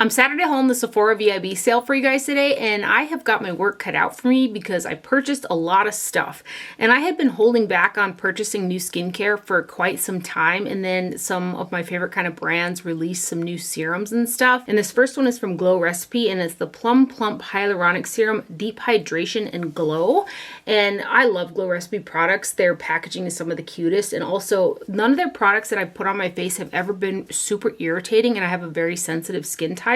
I'm sat at home the Sephora VIB sale for you guys today, and I have got my work cut out for me because I purchased a lot of stuff. And I had been holding back on purchasing new skincare for quite some time, and then some of my favorite kind of brands released some new serums and stuff. And this first one is from Glow Recipe, and it's the Plump Hyaluronic Serum Deep Hydration and Glow. And I love Glow Recipe products. Their packaging is some of the cutest, and also none of their products that I've put on my face have ever been super irritating, and I have a very sensitive skin type.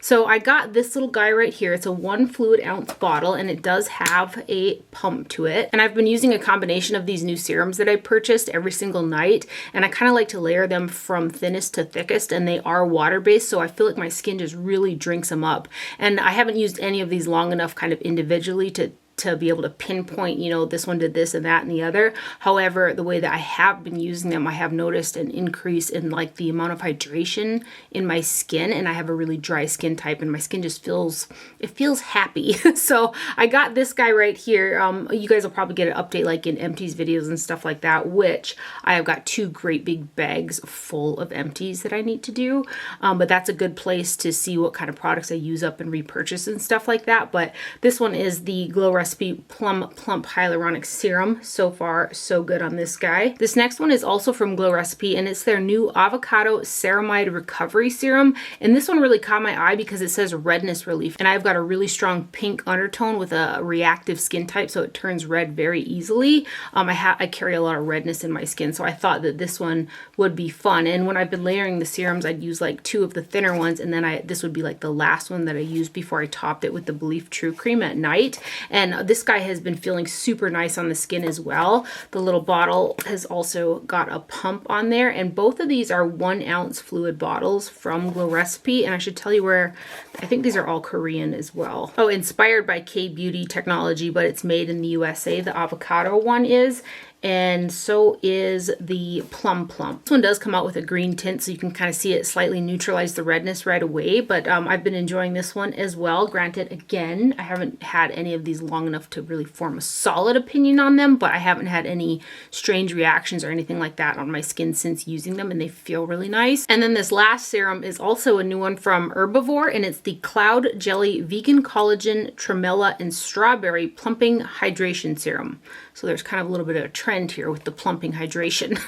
So I got this little guy right here. It's a 1 fluid ounce bottle, and it does have a pump to it. And I've been using a combination of these new serums that I purchased every single night, and I kind of like to layer them from thinnest to thickest, and they are water-based, so I feel like my skin just really drinks them up. And I haven't used any of these long enough kind of individually to be able to pinpoint, you know, this one did this and that and the other. However, the way that I have been using them, I have noticed an increase in like the amount of hydration in my skin, and I have a really dry skin type, and my skin just feels happy. So I got this guy right here. You guys will probably get an update like in empties videos and stuff like that, which I have got 2 great big bags full of empties that I need to do. But that's a good place to see what kind of products I use up and repurchase and stuff like that. But this one is the Glow Recipe Plump Hyaluronic Serum. So far, so good on this guy. This next one is also from Glow Recipe, and it's their new Avocado Ceramide Recovery Serum. And this one really caught my eye because it says redness relief. And I've got a really strong pink undertone with a reactive skin type, so it turns red very easily. I carry a lot of redness in my skin, so I thought that this one would be fun. And when I've been layering the serums, I'd use like 2 of the thinner ones, and then this would be like the last one that I used before I topped it with the Belief True Cream at night. And this guy has been feeling super nice on the skin as well. The little bottle has also got a pump on there, and both of these are 1 ounce fluid bottles from Glow Recipe. And I should tell you where, I think these are all Korean as well. Oh, inspired by K-Beauty technology, but it's made in the USA. The Avocado one is. And so is the Plum. This one does come out with a green tint, so you can kind of see it slightly neutralize the redness right away. But I've been enjoying this one as well. Granted, again, I haven't had any of these long enough to really form a solid opinion on them, but I haven't had any strange reactions or anything like that on my skin since using them, and they feel really nice. And then this last serum is also a new one from Herbivore, and it's the Cloud Jelly Vegan Collagen Tremella and Strawberry Plumping Hydration Serum. So there's kind of a little bit of a trend here with the plumping hydration.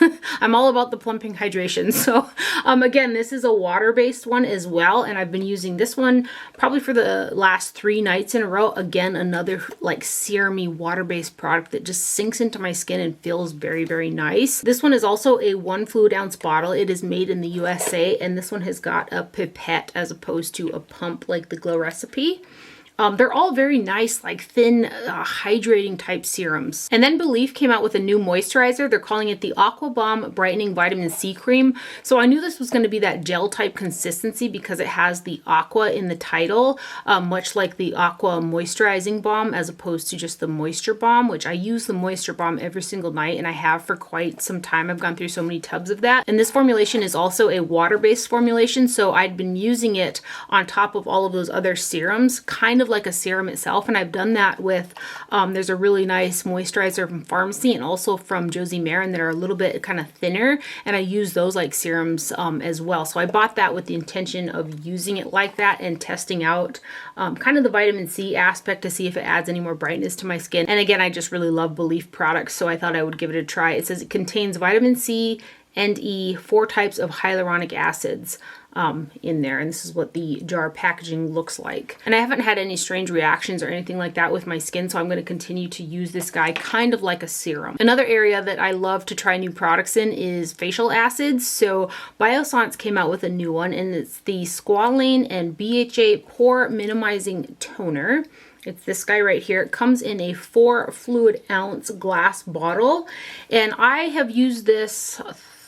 I'm all about the plumping hydration. So again, this is a water-based one as well, and I've been using this one probably for the last 3 nights in a row. Again, another like serum-y water-based product that just sinks into my skin and feels very, very nice. This one is also a 1 fluid ounce bottle. It is made in the USA, and this one has got a pipette as opposed to a pump like the Glow Recipe. They're all very nice, like thin, hydrating type serums. And then Belief came out with a new moisturizer. They're calling it the Aqua Balm Brightening Vitamin C Cream. So I knew this was going to be that gel type consistency because it has the Aqua in the title, much like the Aqua Moisturizing Balm as opposed to just the Moisture Balm, which I use the Moisture Balm every single night, and I have for quite some time. I've gone through so many tubs of that. And this formulation is also a water-based formulation, so I'd been using it on top of all of those other serums, kind of like a serum itself. And I've done that with, there's a really nice moisturizer from Pharmacy and also from Josie Maran that are a little bit kind of thinner, and I use those like serums as well. So I bought that with the intention of using it like that and testing out kind of the vitamin C aspect to see if it adds any more brightness to my skin. And again, I just really love Belief products, so I thought I would give it a try. It says it contains vitamin C and E, 4 types of hyaluronic acids in there, and this is what the jar packaging looks like. And I haven't had any strange reactions or anything like that with my skin, so I'm going to continue to use this guy kind of like a serum. Another area that I love to try new products in is facial acids. So Biossance came out with a new one, and it's the Squalane and BHA Pore Minimizing Toner. It's this guy right here. It comes in a 4 fluid ounce glass bottle, and I have used this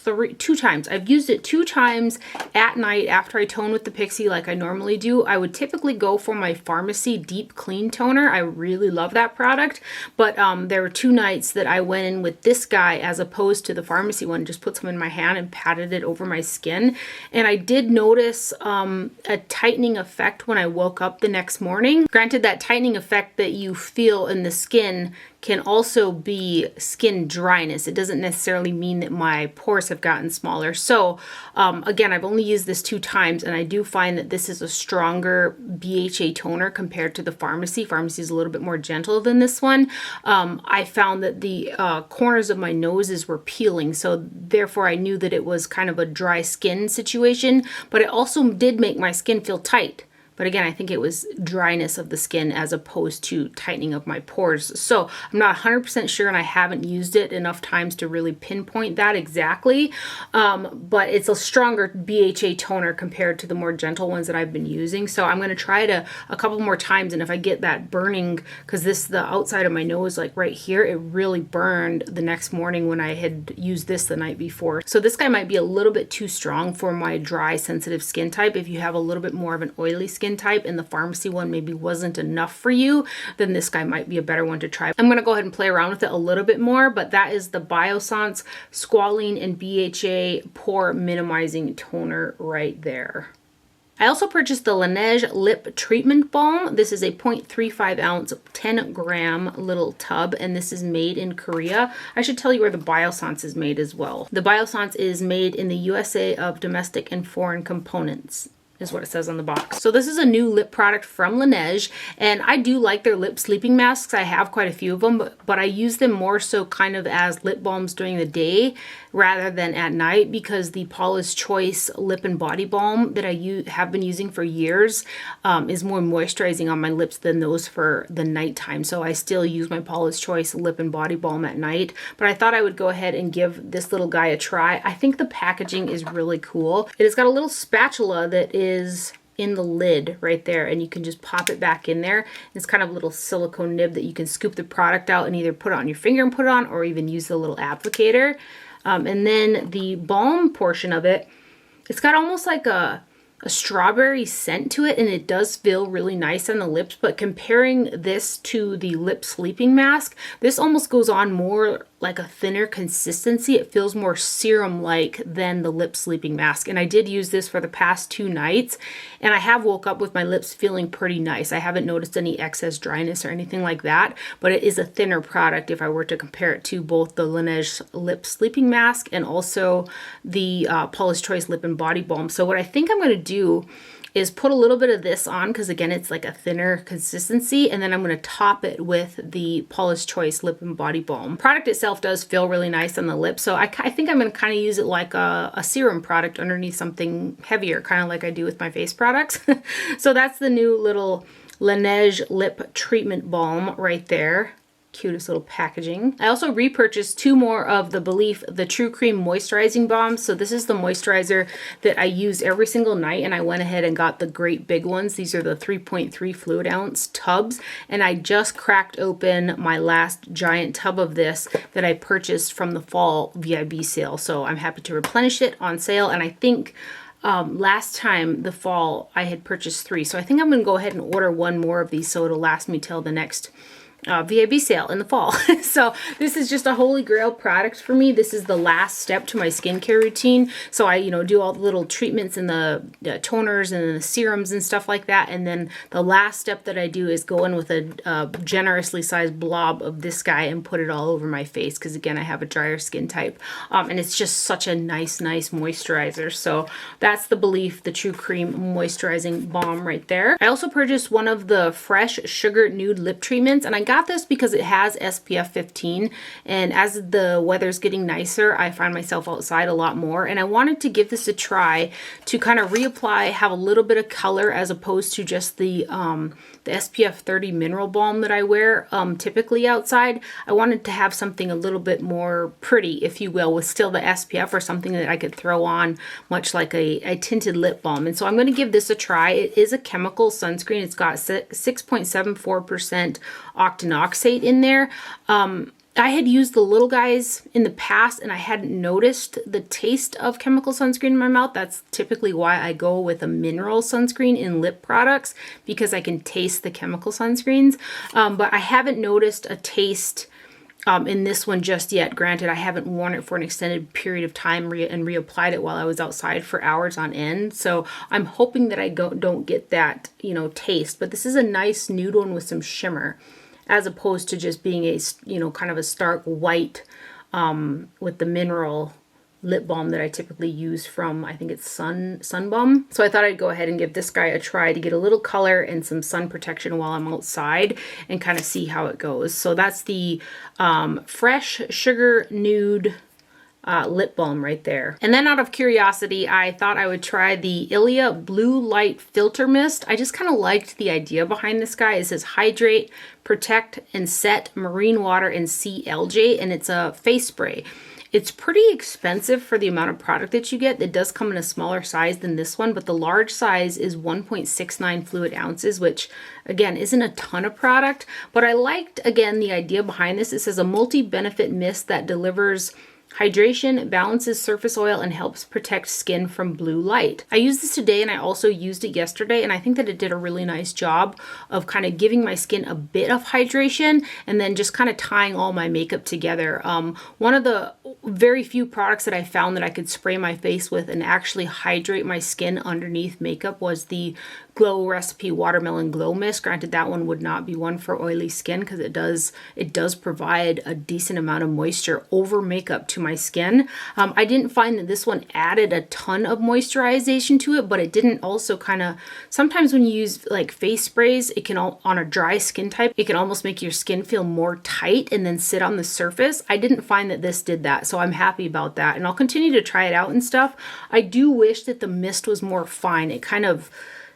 2 times. I've used it 2 times at night after I tone with the Pixie like I normally do. I would typically go for my Pharmacy Deep Clean Toner. I really love that product, but there were 2 nights that I went in with this guy as opposed to the Pharmacy one. Just put some in my hand and patted it over my skin, and I did notice a tightening effect when I woke up the next morning. Granted, that tightening effect that you feel in the skin can also be skin dryness. It doesn't necessarily mean that my pores have gotten smaller. So again, I've only used this 2 times, and I do find that this is a stronger BHA toner compared to the Pharmacy. Pharmacy is a little bit more gentle than this one. I found that the corners of my noses were peeling, so therefore I knew that it was kind of a dry skin situation, but it also did make my skin feel tight. But again, I think it was dryness of the skin as opposed to tightening of my pores. So I'm not 100% sure, and I haven't used it enough times to really pinpoint that exactly. But it's a stronger BHA toner compared to the more gentle ones that I've been using. So I'm going to try it a couple more times. And if I get that burning, because the outside of my nose, like right here, it really burned the next morning when I had used this the night before. So this guy might be a little bit too strong for my dry, sensitive skin type. If you have a little bit more of an oily skin type and the Pharmacy one maybe wasn't enough for you, then this guy might be a better one to try. I'm going to go ahead and play around with it a little bit more, but that is the Biossance Squalene and BHA Pore Minimizing Toner right there. I also purchased the Lineage Lip Treatment Balm. This is a 0.35 ounce, 10 gram little tub, and this is made in Korea. I should tell you where the Biossance is made as well. The Biossance is made in the USA of domestic and foreign components, is what it says on the box. So this is a new lip product from Lineage, and I do like their lip sleeping masks. I have quite a few of them, but I use them more so kind of as lip balms during the day rather than at night, because the Paula's Choice Lip and Body Balm that I have been using for years is more moisturizing on my lips than those for the nighttime. So I still use my Paula's Choice Lip and Body Balm at night, but I thought I would go ahead and give this little guy a try. I think the packaging is really cool. It has got a little spatula that is in the lid right there, and you can just pop it back in there. It's kind of a little silicone nib that you can scoop the product out and either put it on your finger and put it on, or even use the little applicator. And then the balm portion of it, it's got almost like a strawberry scent to it, and it does feel really nice on the lips. But comparing this to the lip sleeping mask, this almost goes on more like a thinner consistency. It feels more serum-like than the lip sleeping mask. And I did use this for the past 2 nights, and I have woke up with my lips feeling pretty nice. I haven't noticed any excess dryness or anything like that, but it is a thinner product if I were to compare it to both the Lineage lip sleeping mask and also the Paula's Choice Lip and Body Balm. So what I think I'm going to do is put a little bit of this on, because again, it's like a thinner consistency, and then I'm going to top it with the Paula's Choice Lip and Body Balm. The product itself does feel really nice on the lips, so I think I'm going to kind of use it like a serum product underneath something heavier, kind of like I do with my face products. So that's the new little Lineage Lip Treatment Balm right there. Cutest little packaging. I also repurchased 2 more of the Belief the True Cream Moisturizing Balms. So this is the moisturizer that I use every single night, and I went ahead and got the great big ones. These are the 3.3 fluid ounce tubs, and I just cracked open my last giant tub of this that I purchased from the fall VIB sale. So I'm happy to replenish it on sale, and I think last time the fall I had purchased 3. So I think I'm going to go ahead and order 1 more of these so it'll last me till the next VIB sale in the fall. So this is just a holy grail product for me. This is the last step to my skincare routine. So I, do all the little treatments and the toners and the serums and stuff like that. And then the last step that I do is go in with a generously sized blob of this guy and put it all over my face. Because again, I have a drier skin type. And it's just such a nice moisturizer. So that's the Belief the True Cream Moisturizing Balm right there. I also purchased one of the Fresh Sugar Nude Lip Treatments, and I got this because it has SPF 15, and as the weather's getting nicer, I find myself outside a lot more, and I wanted to give this a try to kind of reapply, have a little bit of color as opposed to just the SPF 30 mineral balm that I wear typically outside. I wanted to have something a little bit more pretty, if you will, with still the SPF, or something that I could throw on much like a tinted lip balm. And so I'm going to give this a try. It is a chemical sunscreen. It's got 6.74% octinoxate in there. I had used the little guys in the past, and I hadn't noticed the taste of chemical sunscreen in my mouth. That's typically why I go with a mineral sunscreen in lip products, because I can taste the chemical sunscreens. But I haven't noticed a taste in this one just yet. Granted, I haven't worn it for an extended period of time and reapplied it while I was outside for hours on end. So I'm hoping that I don't get that, taste. But this is a nice nude one with some shimmer. as opposed to just being a, you know, kind of a stark white with the mineral lip balm that I typically use from, I think it's Sun Balm. So I thought I'd go ahead and give this guy a try to get a little color and some sun protection while I'm outside and kind of see how it goes. So that's the Fresh Sugar Nude lip balm right there. And then out of curiosity, I thought I would try the Ilia Blue Light Filter Mist. I just kind of liked the idea behind this guy. It says hydrate, protect, and set marine water and sea algae, and it's a face spray. It's pretty expensive for the amount of product that you get. It does come in a smaller size than this one, but the large size is 1.69 fluid ounces, which again isn't a ton of product, but I liked, again, the idea behind this. It says a multi-benefit mist that delivers hydration, balances surface oil, and helps protect skin from blue light. I used this today and I also used it yesterday, and I think that it did a really nice job of kind of giving my skin a bit of hydration and then just kind of tying all my makeup together. One of the very few products that I found that I could spray my face with and actually hydrate my skin underneath makeup was the Glow Recipe Watermelon Glow Mist. Granted, that one would not be one for oily skin because it does provide a decent amount of moisture over makeup to my skin. I didn't find that this one added a ton of moisturization to it, but it didn't also kind of, sometimes when you use like face sprays, it can on a dry skin type, it can almost make your skin feel more tight and then sit on the surface. I didn't find that this did that, so I'm happy about that, and I'll continue to try it out and stuff. I do wish that the mist was more fine. It kind of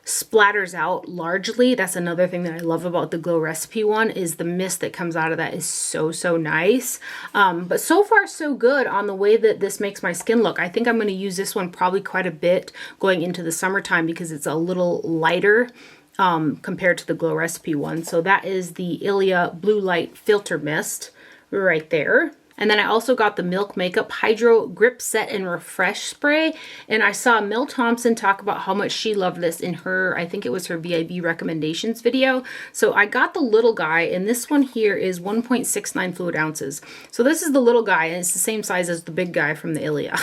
splatters out largely. That's another thing that I love about the Glow Recipe one, is the mist that comes out of that is so nice. But so far so good on the way that this makes my skin look. I think I'm going to use this one probably quite a bit going into the summertime because it's a little lighter compared to the Glow Recipe one. So that is the Ilia Blue Light Filter Mist right there. And then I also got the Milk Makeup Hydro Grip Set and Refresh Spray. And I saw Mel Thompson talk about how much she loved this in her, I think it was her VIB recommendations video. So I got the little guy, and this one here is 1.69 fluid ounces. So this is the little guy, and it's the same size as the big guy from the Ilia.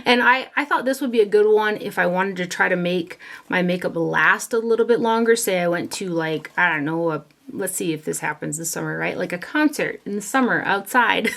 And I thought this would be a good one if I wanted to try to make my makeup last a little bit longer. Say I went to, like, I don't know, let's see if this happens this summer, right? Like a concert in the summer outside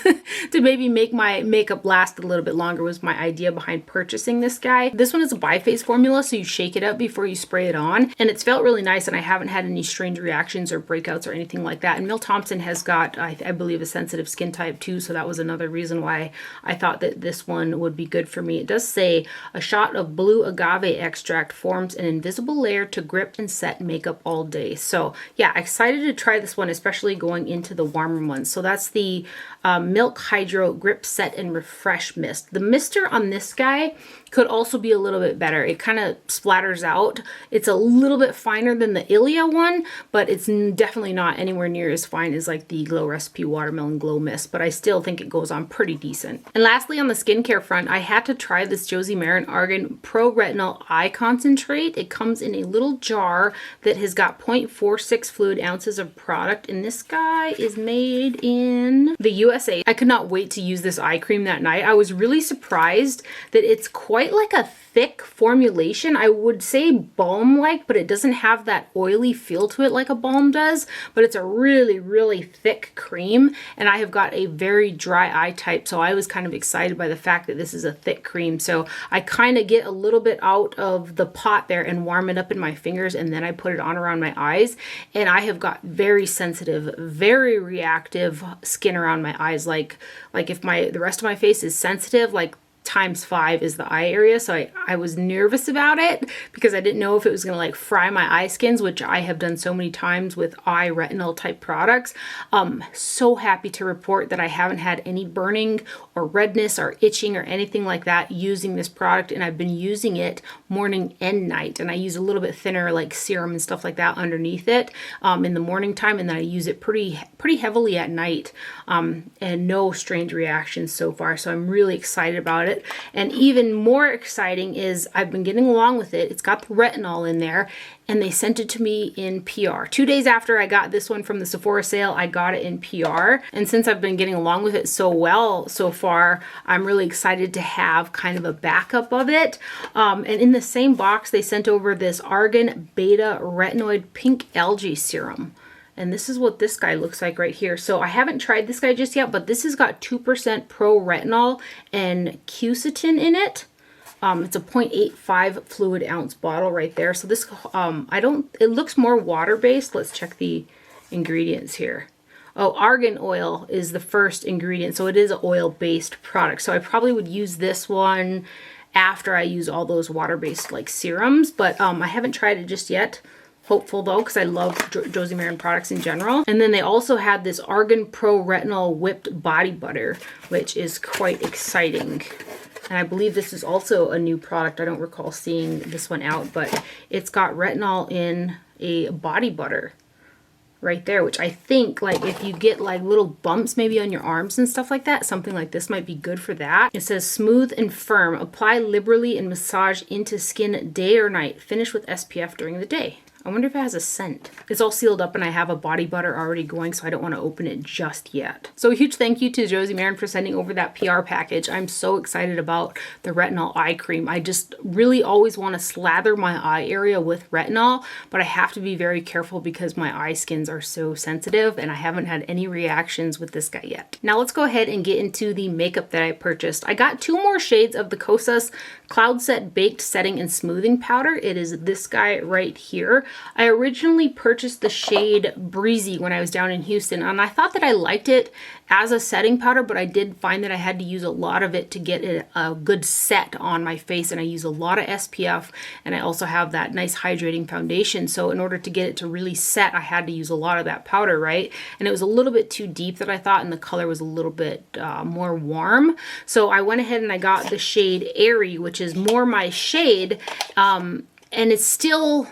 to maybe make my makeup last a little bit longer was my idea behind purchasing this guy. This one is a biphase formula, so you shake it up before you spray it on, and it's felt really nice, and I haven't had any strange reactions or breakouts or anything like that. And Mel Thompson has got, I believe, a sensitive skin type too, so that was another reason why I thought that this one would be good for me. It does say a shot of blue agave extract forms an invisible layer to grip and set makeup all day. So yeah, excited to try this one, especially going into the warmer months. So that's the Milk Hydro Grip Set and Refresh Mist. The mister on this guy could also be a little bit better. It kind of splatters out. It's a little bit finer than the Ilia one, but it's definitely not anywhere near as fine as like the Glow Recipe Watermelon Glow Mist, but I still think it goes on pretty decent. And lastly, on the skincare front, I had to try this Josie Maran Argan Pro Retinol Eye Concentrate. It comes in a little jar that has got 0.46 fluid ounces of product, and this guy is made in the USA. I could not wait to use this eye cream that night. I was really surprised that it's quite like a thick formulation. I would say balm-like, but it doesn't have that oily feel to it like a balm does, but it's a really thick cream, and I have got a very dry eye type, so I was kind of excited by the fact that this is a thick cream. So I kind of get a little bit out of the pot there and warm it up in my fingers, and then I put it on around my eyes, and I have got very sensitive, very reactive skin around my eyes. Like if the rest of my face is sensitive, like ×5 is the eye area. So I was nervous about it because I didn't know if it was going to like fry my eye skins, which I have done so many times with eye retinol type products. So happy to report that I haven't had any burning or redness or itching or anything like that using this product, and I've been using it morning and night, and I use a little bit thinner like serum and stuff like that underneath it in the morning time, and then I use it pretty heavily at night, and no strange reactions so far, so I'm really excited about it. And even more exciting is I've been getting along with it. It's got the retinol in there, and they sent it to me in PR. 2 days after I got this one from the Sephora sale, I got it in PR. And since I've been getting along with it so well so far, I'm really excited to have kind of a backup of it. And in the same box, they sent over this Argan Beta Retinoid Pink Algae Serum. And this is what this guy looks like right here. So I haven't tried this guy just yet, but this has got 2% pro retinol and quercetin in it. It's a 0.85 fluid ounce bottle right there. So this, it looks more water-based. Let's check the ingredients here. Oh, argan oil is the first ingredient. So it is an oil-based product. So I probably would use this one after I use all those water-based like serums. But I haven't tried it just yet. Hopeful though, because I love Josie Maran products in general. And then they also had this Argan Pro Retinol Whipped Body Butter, which is quite exciting. And I believe this is also a new product. I don't recall seeing this one out, but it's got retinol in a body butter right there, which I think like if you get like little bumps maybe on your arms and stuff like that, something like this might be good for that. It says smooth and firm, apply liberally and massage into skin day or night, finish with SPF during the day. I wonder if it has a scent. It's all sealed up and I have a body butter already going, so I don't want to open it just yet. So a huge thank you to Josie Maran for sending over that PR package. I'm so excited about the retinol eye cream. I just really always want to slather my eye area with retinol, but I have to be very careful because my eye skins are so sensitive and I haven't had any reactions with this guy yet. Now let's go ahead and get into the makeup that I purchased. I got 2 more shades of the Kosas Cloud Set Baked Setting and Smoothing Powder. It is this guy right here. I originally purchased the shade Breezy when I was down in Houston, and I thought that I liked it as a setting powder, but I did find that I had to use a lot of it to get a good set on my face, and I use a lot of SPF, and I also have that nice hydrating foundation. So in order to get it to really set, I had to use a lot of that powder, right? And it was a little bit too deep that I thought, and the color was a little bit more warm. So I went ahead and I got the shade Airy, which is more my shade, and it's still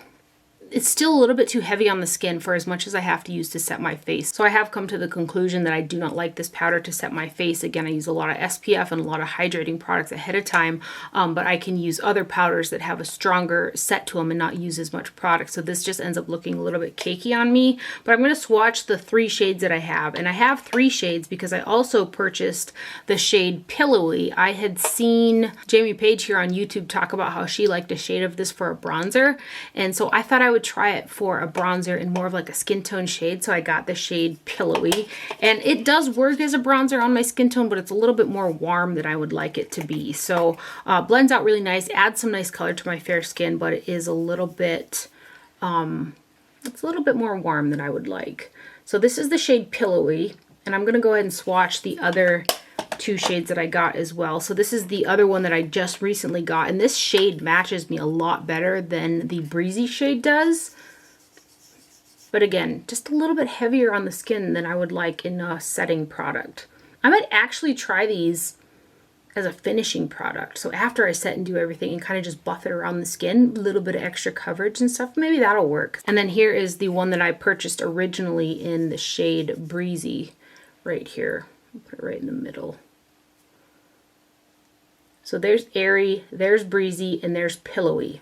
a little bit too heavy on the skin for as much as I have to use to set my face. So I have come to the conclusion that I do not like this powder to set my face. Again, I use a lot of SPF and a lot of hydrating products ahead of time, but I can use other powders that have a stronger set to them and not use as much product. So this just ends up looking a little bit cakey on me, but I'm going to swatch the 3 shades that I have. And I have 3 shades because I also purchased the shade Pillowy. I had seen Jamie Page here on YouTube talk about how she liked a shade of this for a bronzer. And so I thought I would try it for a bronzer in more of like a skin tone shade. So I got the shade Pillowy, and it does work as a bronzer on my skin tone, but it's a little bit more warm than I would like it to be. So blends out really nice, adds some nice color to my fair skin, but it is a little bit, it's a little bit more warm than I would like. So this is the shade Pillowy, and I'm going to go ahead and swatch the other 2 shades that I got as well. So this is the other one that I just recently got, and this shade matches me a lot better than the Breezy shade does. But again, just a little bit heavier on the skin than I would like in a setting product. I might actually try these as a finishing product. So after I set and do everything and kind of just buff it around the skin, a little bit of extra coverage and stuff, maybe that'll work. And then here is the one that I purchased originally in the shade Breezy right here. I'll put it right in the middle. So there's Airy, there's Breezy, and there's Pillowy.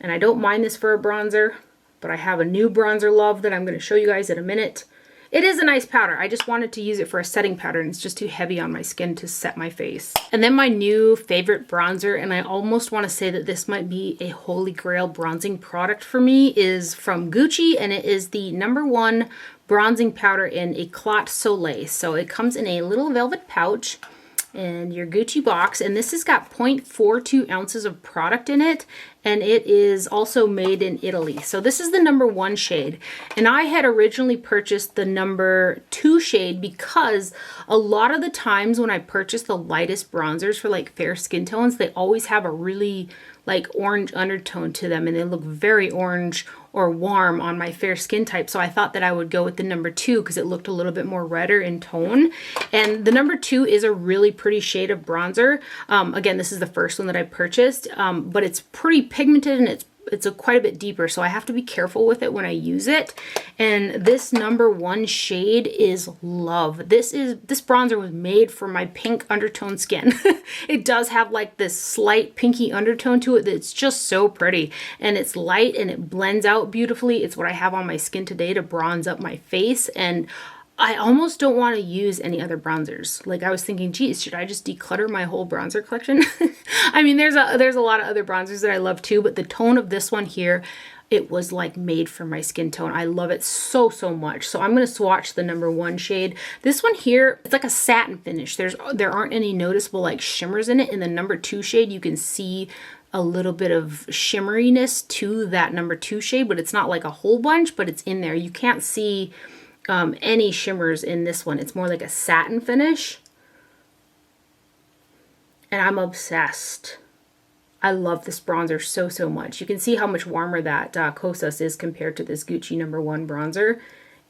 And I don't mind this for a bronzer, but I have a new bronzer love that I'm going to show you guys in a minute. It is a nice powder. I just wanted to use it for a setting powder, and it's just too heavy on my skin to set my face. And then my new favorite bronzer, and I almost want to say that this might be a holy grail bronzing product for me, is from Gucci, and it is the #1 bronzing powder in Eclat Soleil. So it comes in a little velvet pouch and your Gucci box, and this has got 0.42 ounces of product in it, and it is also made in Italy. So this is the #1 shade, and I had originally purchased the #2 shade because a lot of the times when I purchase the lightest bronzers for like fair skin tones, they always have a really like orange undertone to them, and they look very orange or warm on my fair skin type. So I thought that I would go with the #2 because it looked a little bit more redder in tone. And the #2 is a really pretty shade of bronzer. Again, this is the first one that I purchased, but it's pretty pigmented and it's quite a bit deeper, so I have to be careful with it when I use it. And this #1 shade is Love. This bronzer was made for my pink undertone skin. It does have like this slight pinky undertone to it that's just so pretty, and it's light and it blends out beautifully. It's what I have on my skin today to bronze up my face, and I almost don't want to use any other bronzers. Like I was thinking, geez, should I just declutter my whole bronzer collection? I mean, there's a lot of other bronzers that I love too, but the tone of this one here it was like made for my skin tone. I love it so, so much. So I'm going to swatch the number 1 shade. This one here, it's like a satin finish. There aren't any noticeable like shimmers in it. In the number 2 shade, you can see a little bit of shimmeriness to that number 2 shade, but it's not like a whole bunch, but it's in there. You can't see any shimmers in this one. It's more like a satin finish. And I'm obsessed. I love this bronzer so, so much. You can see how much warmer that Kosas is compared to this Gucci number 1 bronzer.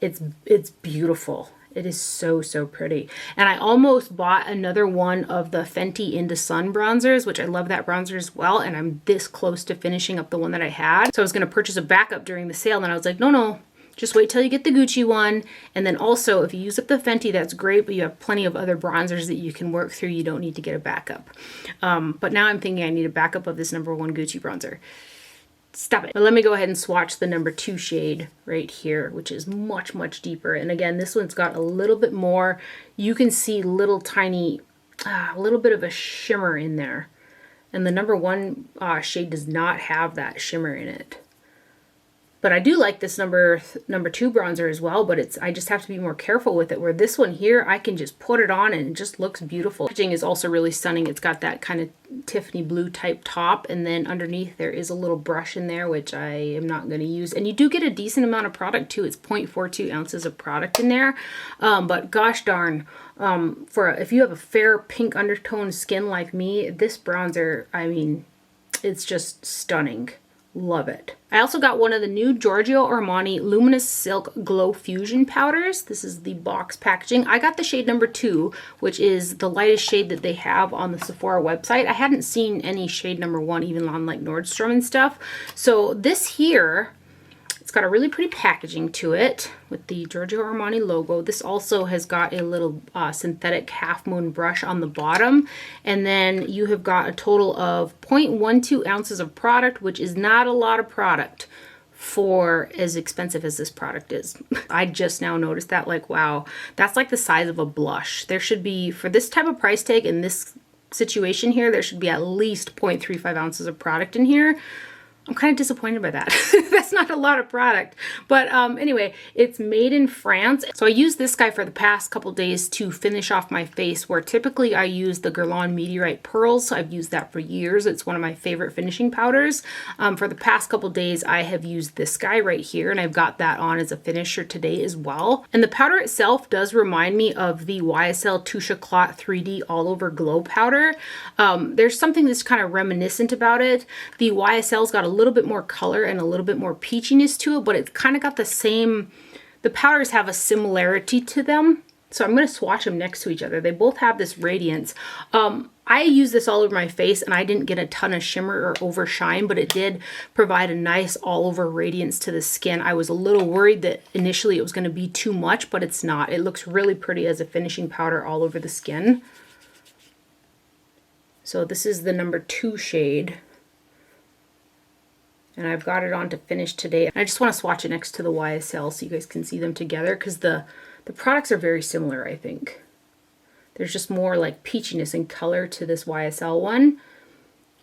It's beautiful. It is so, so pretty. And I almost bought another one of the Fenty Into Sun bronzers, which I love that bronzer as well. And I'm this close to finishing up the one that I had. So I was going to purchase a backup during the sale. And I was like, no, just wait till you get the Gucci one. And then also, if you use up the Fenty, that's great, but you have plenty of other bronzers that you can work through. You don't need to get a backup. But now I'm thinking I need a backup of this number 1 Gucci bronzer. Stop it. But let me go ahead and swatch the number 2 shade right here, which is much, much deeper. And again, this one's got a little bit more. You can see little tiny, a little bit of a shimmer in there. And the number 1 shade does not have that shimmer in it. But I do like this number 2 bronzer as well, but I just have to be more careful with it, where this one here, I can just put it on and it just looks beautiful. Packaging is also really stunning. It's got that kind of Tiffany blue type top, and then underneath there is a little brush in there, which I am not going to use. And you do get a decent amount of product too. It's 0.42 ounces of product in there. But gosh darn, if you have a fair pink undertone skin like me, this bronzer, I mean, it's just stunning. Love it. I also got one of the new Giorgio Armani Luminous Silk Glow Fusion powders. This is the box packaging. I got the shade number 2, which is the lightest shade that they have on the Sephora website. I hadn't seen any shade number 1 even on like Nordstrom and stuff. So this here, it's got a really pretty packaging to it with the Giorgio Armani logo. This also has got a little synthetic half moon brush on the bottom. And then you have got a total of 0.12 ounces of product, which is not a lot of product for as expensive as this product is. I just now noticed that, like, wow, that's like the size of a blush. There should be, for this type of price tag in this situation here, there should be at least 0.35 ounces of product in here. I'm kind of disappointed by that. That's not a lot of product. But anyway, it's made in France. So I used this guy for the past couple days to finish off my face, where typically I use the Guerlain Meteorite Pearls. So I've used that for years. It's one of my favorite finishing powders. For the past couple days, I have used this guy right here, and I've got that on as a finisher today as well. And the powder itself does remind me of the YSL Touche Éclat 3D All Over Glow powder. There's something that's kind of reminiscent about it. The YSL's got a little bit more color and a little bit more peachiness to it, but it's kind of got the powders have a similarity to them. So I'm going to swatch them next to each other. They both have this radiance. I use this all over my face, and I didn't get a ton of shimmer or overshine, but it did provide a nice all over radiance to the skin. I was a little worried that initially it was going to be too much, but it's not. It looks really pretty as a finishing powder all over the skin. So this is the number 2 shade. And I've got it on to finish today. I just want to swatch it next to the YSL so you guys can see them together, because the products are very similar, I think. There's just more like peachiness and color to this YSL one.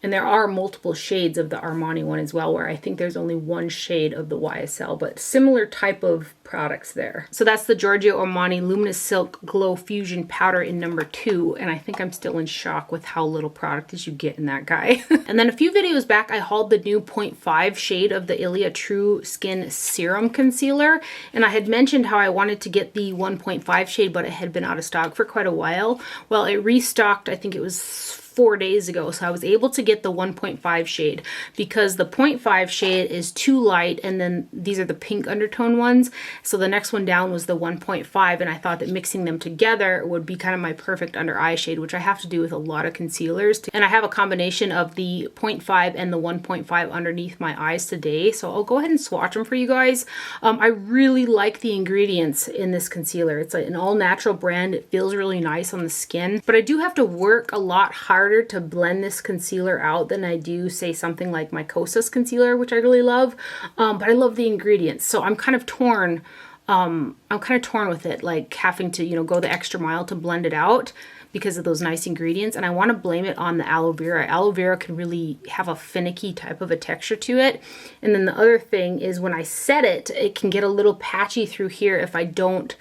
And there are multiple shades of the Armani one as well, where I think there's only 1 shade of the YSL, but similar type of products there. So that's the Giorgio Armani Luminous Silk Glow Fusion Powder in number 2, and I think I'm still in shock with how little product as you get in that guy. And then a few videos back, I hauled the new 0.5 shade of the Ilia True Skin Serum Concealer, and I had mentioned how I wanted to get the 1.5 shade, but it had been out of stock for quite a while. Well, it restocked, I think it was 4 days ago, so I was able to get the 1.5 shade, because the 0.5 shade is too light, and then these are the pink undertone ones. So the next one down was the 1.5, and I thought that mixing them together would be kind of my perfect under eye shade, which I have to do with a lot of concealers. And I have a combination of the 0.5 and the 1.5 underneath my eyes today, so I'll go ahead and swatch them for you guys. I really like the ingredients in this concealer. It's like an all-natural brand. It feels really nice on the skin, but I do have to work a lot harder to blend this concealer out than I do, say, something like my Kosas concealer, which I really love. But I love the ingredients, so I'm kind of torn. I'm kind of torn with it, like having to, you know, go the extra mile to blend it out. because of those nice ingredients. And I want to blame it on the aloe vera. Aloe vera can really have a finicky type of a texture to it. And then the other thing is when I set it, it can get a little patchy through here if I don't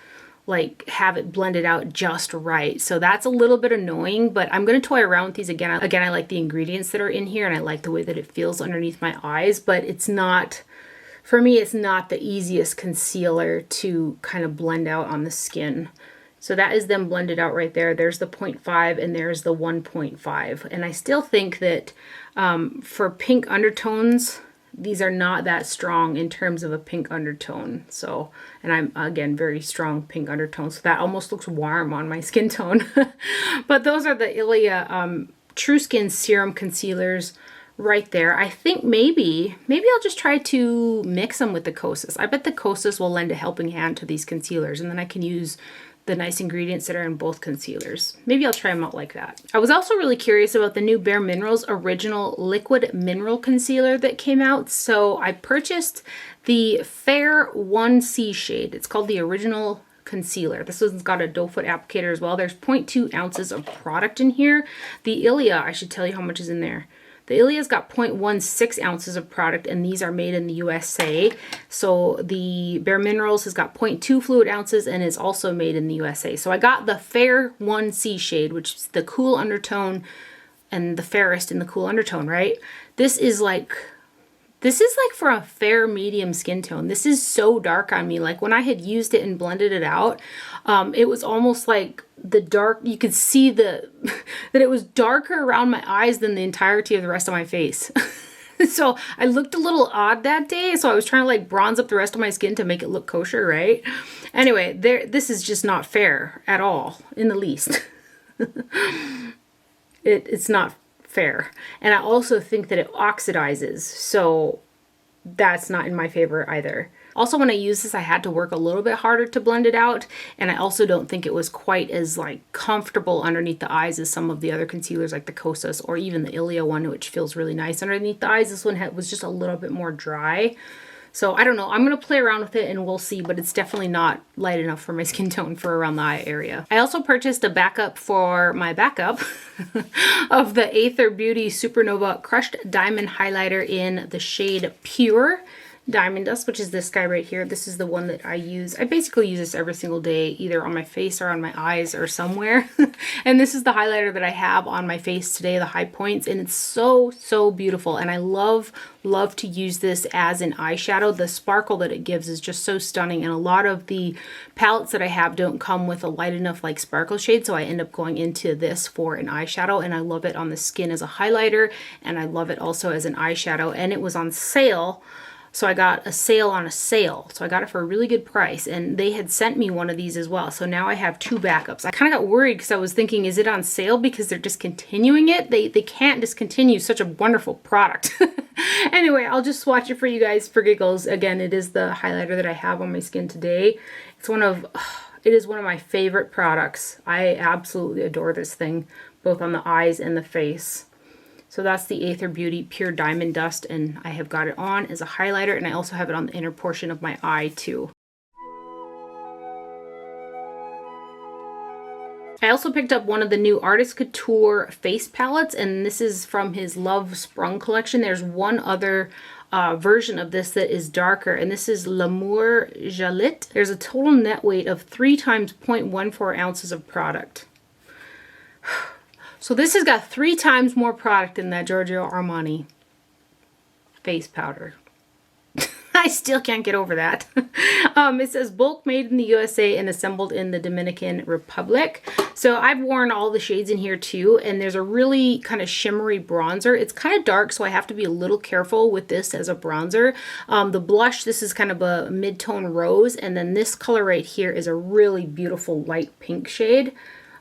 like have it blended out just right. So that's a little bit annoying, but I'm going to toy around with these again. Again, I like the ingredients that are in here and I like the way that it feels underneath my eyes, but it's not, for me, it's not the easiest concealer to kind of blend out on the skin. So that is them blended out right there. There's the 0.5 and there's the 1.5. And I still think that for pink undertones, these are not that strong in terms of a pink undertone. So, and I'm, again, very strong pink undertone. So that almost looks warm on my skin tone. But those are the Ilia True Skin Serum Concealers right there. I think maybe I'll just try to mix them with the Kosas. I bet the Kosas will lend a helping hand to these concealers, and then I can use the nice ingredients that are in both concealers. Maybe I'll try them out like that. I was also really curious about the new Bare Minerals Original Liquid Mineral Concealer that came out. So I purchased the Fair 1C shade. It's called the Original Concealer. This one's got a doe foot applicator as well. There's 0.2 ounces of product in here. The Ilia, I should tell you how much is in there. The Ilia's got 0.16 ounces of product, and these are made in the USA. So the Bare Minerals has got 0.2 fluid ounces and is also made in the USA. So I got the Fair 1C shade, which is the cool undertone and the fairest in the cool undertone, right? This is like for a fair medium skin tone. This is so dark on me. Like when I had used it and blended it out, it was almost like the dark, you could see that it was darker around my eyes than the entirety of the rest of my face. So I looked a little odd that day. So I was trying to like bronze up the rest of my skin to make it look kosher, right? Anyway, this is just not fair at all, in the least. It's not fair. And I also think that it oxidizes. So that's not in my favor either. Also, when I used this, I had to work a little bit harder to blend it out. And I also don't think it was quite as like comfortable underneath the eyes as some of the other concealers like the Kosas or even the Ilia one, which feels really nice underneath the eyes. This one was just a little bit more dry. So I don't know. I'm going to play around with it and we'll see, but it's definitely not light enough for my skin tone for around the eye area. I also purchased a backup for my backup of the Aether Beauty Supernova Crushed Diamond Highlighter in the shade Pure Diamond Dust, which is this guy right here. This is the one that I use. I basically use this every single day, either on my face or on my eyes or somewhere. And this is the highlighter that I have on my face today, the high points, and it's so beautiful. And I love to use this as an eyeshadow. The sparkle that it gives is just so stunning, and a lot of the palettes that I have don't come with a light enough like sparkle shade, so I end up going into this for an eyeshadow, and I love it on the skin as a highlighter, and I love it also as an eyeshadow. And it was on sale. So I got a sale on a sale. So I got it for a really good price, and they had sent me one of these as well. So now I have two backups. I kind of got worried because I was thinking, is it on sale because they're discontinuing it? They can't discontinue such a wonderful product. Anyway, I'll just swatch it for you guys for giggles. Again, it is the highlighter that I have on my skin today. It is one of my favorite products. I absolutely adore this thing, both on the eyes and the face. So that's the Aether Beauty Pure Diamond Dust, and I have got it on as a highlighter, and I also have it on the inner portion of my eye too. I also picked up one of the new Artist Couture face palettes, and this is from his Love Sprung collection. There's one other version of this that is darker, and this is L'Amour Jalit. There's a total net weight of 3 times 0.14 ounces of product. So this has got 3 times more product than that Giorgio Armani face powder. I still can't get over that. It says bulk made in the USA and assembled in the Dominican Republic. So I've worn all the shades in here too, and there's a really kind of shimmery bronzer. It's kind of dark, so I have to be a little careful with this as a bronzer. The blush, this is kind of a mid-tone rose, and then this color right here is a really beautiful light pink shade.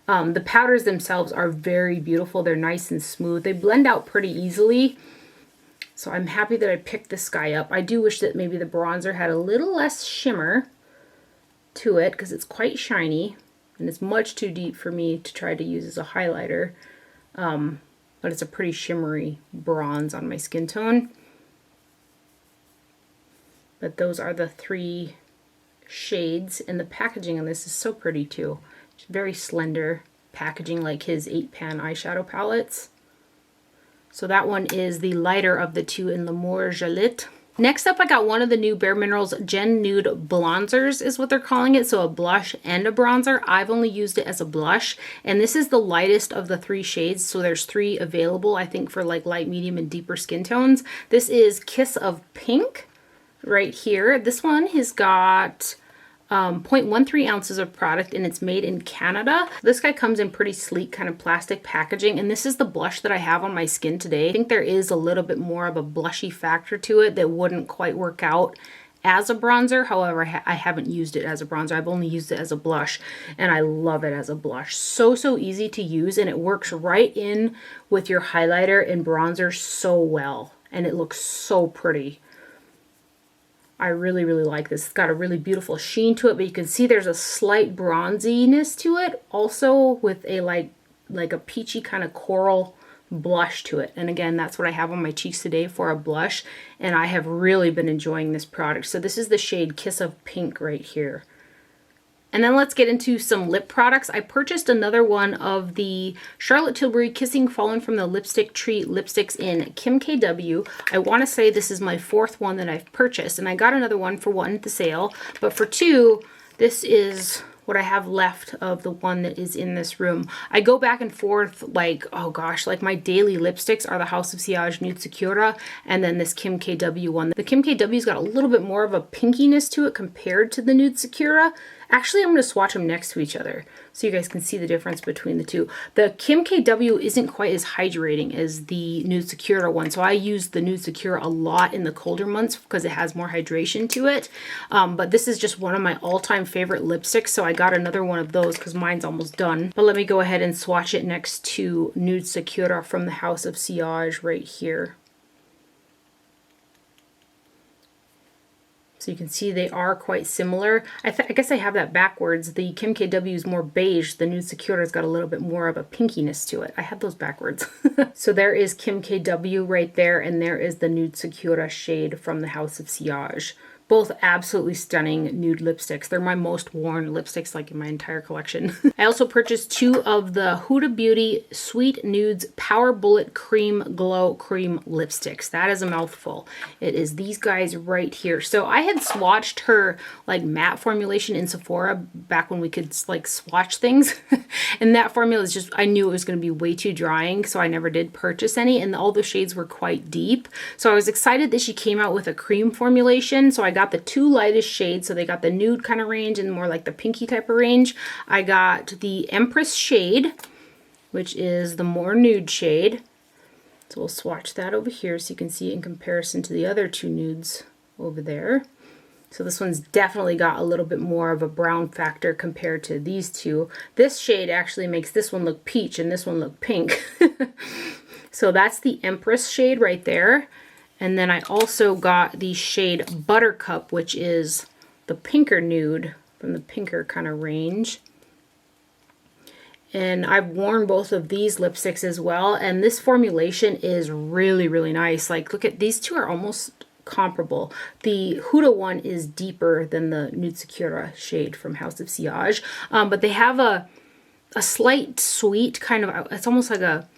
The powders themselves are very beautiful. They're nice and smooth. They blend out pretty easily. So I'm happy that I picked this guy up. I do wish that maybe the bronzer had a little less shimmer to it because it's quite shiny and it's much too deep for me to try to use as a highlighter. But it's a pretty shimmery bronze on my skin tone. But those are the 3 shades, and the packaging on this is so pretty too. Very slender, packaging like his 8-pan eyeshadow palettes. So that one is the lighter of the two in the More Gelite. Next up, I got one of the new Bare Minerals Gen Nude Bronzers is what they're calling it. So a blush and a bronzer. I've only used it as a blush. And this is the lightest of the 3 shades. So there's 3 available, I think, for like light, medium, and deeper skin tones. This is Kiss of Pink right here. This one has got 0.13 ounces of product, and it's made in Canada. This guy comes in pretty sleek kind of plastic packaging, and this is the blush that I have on my skin today. I think there is a little bit more of a blushy factor to it that wouldn't quite work out as a bronzer. However, I haven't used it as a bronzer. I've only used it as a blush, and I love it as a blush. So easy to use, and it works right in with your highlighter and bronzer so well, and it looks so pretty. I really like this. It's got a really beautiful sheen to it, but you can see there's a slight bronziness to it, also with a like a peachy kind of coral blush to it. And again, that's what I have on my cheeks today for a blush, and I have really been enjoying this product. So this is the shade Kiss of Pink right here. And then let's get into some lip products. I purchased another one of the Charlotte Tilbury Kissing Fallen from the Lipstick Tree lipsticks in Kim KW. I want to say this is my 4th one that I've purchased, and I got another one for 1 at the sale, but for 2, this is what I have left of the one that is in this room. I go back and forth like, oh gosh, like my daily lipsticks are the House of Sillage Nude Secura and then this Kim KW one. The Kim KW's got a little bit more of a pinkiness to it compared to the Nude Secura. Actually, I'm going to swatch them next to each other so you guys can see the difference between the two. The Kim KW isn't quite as hydrating as the Nude Secura one, so I use the Nude Secura a lot in the colder months because it has more hydration to it. But this is just one of my all-time favorite lipsticks, so I got another one of those because mine's almost done. But let me go ahead and swatch it next to Nude Secura from the House of Sillage right here. So you can see they are quite similar. I guess I have that backwards. The Kim KW is more beige. The Nude Secura's got a little bit more of a pinkiness to it. I have those backwards. So there is Kim KW right there, and there is the Nude Secura shade from the House of Sillage. Both absolutely stunning nude lipsticks. They're my most worn lipsticks like in my entire collection. I also purchased 2 of the Huda Beauty Sweet Nudes Power Bullet Cream Glow Cream lipsticks. That is a mouthful. It is these guys right here. So I had swatched her like matte formulation in Sephora back when we could like swatch things. And that formula is just, I knew it was going to be way too drying, so I never did purchase any, and all the shades were quite deep. So I was excited that she came out with a cream formulation, so I got the 2 lightest shades. So they got the nude kind of range and more like the pinky type of range. I got the Empress shade, which is the more nude shade. So we'll swatch that over here so you can see it in comparison to the other 2 nudes over there. So this one's definitely got a little bit more of a brown factor compared to these 2. This shade actually makes this one look peach and this one look pink. So that's the Empress shade right there. And then I also got the shade Buttercup, which is the pinker nude from the pinker kind of range. And I've worn both of these lipsticks as well. And this formulation is really nice. Like, look at these 2 are almost comparable. The Huda one is deeper than the Nude Secura shade from House of Sillage. But they have a slight sweet kind of, it's almost like a,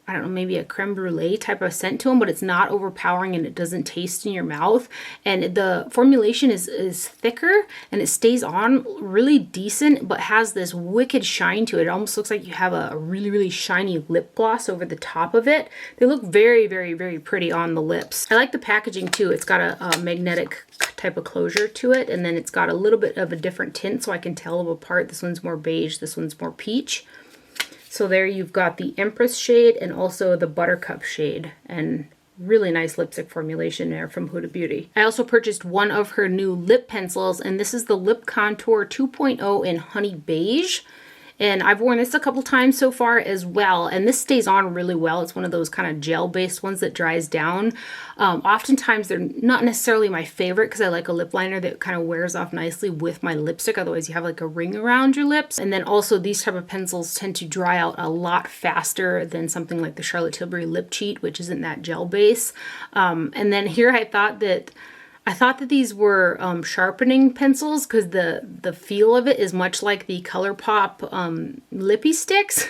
I don't know, maybe a creme brulee type of scent to them, but it's not overpowering and it doesn't taste in your mouth. And the formulation is thicker and it stays on really decent, but has this wicked shine to it. It almost looks like you have a really shiny lip gloss over the top of it. They look very pretty on the lips. I like the packaging too. It's got a magnetic type of closure to it, and then it's got a little bit of a different tint so I can tell them apart. This one's more beige, this one's more peach. So there you've got the Empress shade and also the Buttercup shade, and really nice lipstick formulation there from Huda Beauty. I also purchased one of her new lip pencils, and this is the Lip Contour 2.0 in Honey Beige. And I've worn this a couple times so far as well, and this stays on really well. It's one of those kind of gel-based ones that dries down. Oftentimes they're not necessarily my favorite because I like a lip liner that kind of wears off nicely with my lipstick. Otherwise you have like a ring around your lips. And then also these type of pencils tend to dry out a lot faster than something like the Charlotte Tilbury Lip Cheat, which isn't that gel base. And then here I thought that I thought that these were sharpening pencils because the feel of it is much like the ColourPop lippy sticks.